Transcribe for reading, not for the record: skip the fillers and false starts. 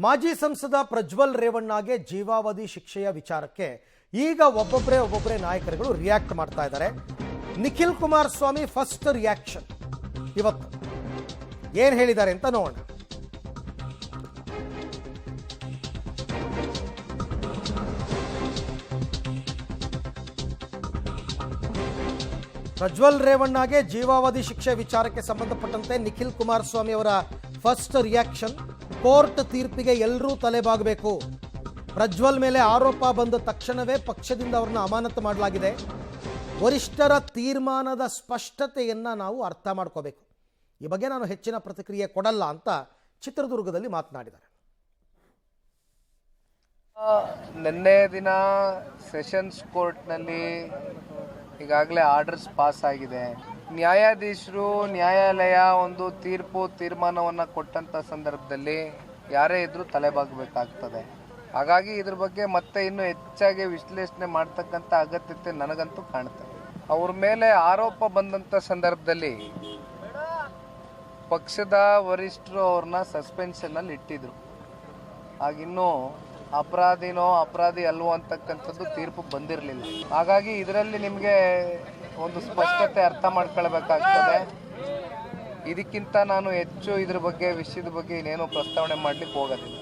ಮಾಜಿ ಸಂಸದ ಪ್ರಜ್ವಲ್ ರೇವಣ್ಣಗೆ ಜೀವಾವಧಿ ಶಿಕ್ಷೆಯ ವಿಚಾರಕ್ಕೆ ಈಗ ಒಬ್ಬೊಬ್ಬರೇ ನಾಯಕರುಗಳು ರಿಯಾಕ್ಟ್ ಮಾಡ್ತಾ ಇದ್ದಾರೆ. ನಿಖಿಲ್ ಕುಮಾರಸ್ವಾಮಿ ಫಸ್ಟ್ ರಿಯಾಕ್ಷನ್ ಇವತ್ತು ಏನು ಹೇಳಿದ್ದಾರೆ ಅಂತ ನೋಡೋಣ. ಪ್ರಜ್ವಲ್ ರೇವಣ್ಣಗೆ ಜೀವಾವಧಿ ಶಿಕ್ಷೆ ವಿಚಾರಕ್ಕೆ ಸಂಬಂಧಪಟ್ಟಂತೆ ನಿಖಿಲ್ ಕುಮಾರಸ್ವಾಮಿ ಅವರ ಫಸ್ಟ್ ರಿಯಾಕ್ಷನ್, ಕೋರ್ಟ್ ತೀರ್ಪಿಗೆ ಎಲ್ಲರೂ ತಲೆಬಾಗಬೇಕು. ಪ್ರಜ್ವಲ್ ಮೇಲೆ ಆರೋಪ ಬಂದ ತಕ್ಷಣವೇ ಪಕ್ಷದಿಂದ ಅವರನ್ನು ಅಮಾನತು ಮಾಡಲಾಗಿದೆ. ವರಿಷ್ಠರ ತೀರ್ಮಾನದ ಸ್ಪಷ್ಟತೆಯನ್ನು ನಾವು ಅರ್ಥ ಮಾಡ್ಕೋಬೇಕು. ಈ ಬಗ್ಗೆ ನಾನು ಹೆಚ್ಚಿನ ಪ್ರತಿಕ್ರಿಯೆ ಕೊಡಲ್ಲ ಅಂತ ಚಿತ್ರದುರ್ಗದಲ್ಲಿ ಮಾತನಾಡಿದ್ದಾರೆ. ನಿನ್ನೆ ದಿನ ಸೆಷನ್ಸ್ ಕೋರ್ಟ್ನಲ್ಲಿ ಈಗಾಗಲೇ ಆರ್ಡರ್ಸ್ ಪಾಸ್ ಆಗಿದೆ. ನ್ಯಾಯಾಧೀಶರು ನ್ಯಾಯಾಲಯ ಒಂದು ತೀರ್ಮಾನವನ್ನು ಕೊಟ್ಟಂಥ ಸಂದರ್ಭದಲ್ಲಿ ಯಾರೇ ಇದ್ರೂ ತಲೆಬಾಗಬೇಕಾಗ್ತದೆ. ಹಾಗಾಗಿ ಇದ್ರ ಬಗ್ಗೆ ಮತ್ತೆ ಇನ್ನೂ ಹೆಚ್ಚಾಗಿ ವಿಶ್ಲೇಷಣೆ ಮಾಡ್ತಕ್ಕಂಥ ಅಗತ್ಯತೆ ನನಗಂತೂ ಕಾಣ್ತದೆ. ಅವ್ರ ಮೇಲೆ ಆರೋಪ ಬಂದಂಥ ಸಂದರ್ಭದಲ್ಲಿ ಪಕ್ಷದ ವರಿಷ್ಠರು ಅವ್ರನ್ನ ಸಸ್ಪೆನ್ಷನ್ನಲ್ಲಿ ಇಟ್ಟಿದ್ರು. ಆಗಿನ್ನೂ ಅಪರಾಧಿ ಅಲ್ವೋ ಅಂತಕ್ಕಂಥದ್ದು ತೀರ್ಪು ಬಂದಿರಲಿಲ್ಲ. ಹಾಗಾಗಿ ಇದರಲ್ಲಿ ನಿಮಗೆ ಒಂದು ಸ್ಪಷ್ಟತೆ ಅರ್ಥ ಮಾಡ್ಕೊಳ್ಬೇಕಾಗ್ತದೆ. ಇದಕ್ಕಿಂತ ನಾನು ಹೆಚ್ಚು ಇದ್ರ ಬಗ್ಗೆ ವಿಷಯದ ಬಗ್ಗೆ ಇನ್ನೇನು ಪ್ರಸ್ತಾವನೆ ಮಾಡಲಿಕ್ಕೆ ಹೋಗೋದಿಲ್ಲ.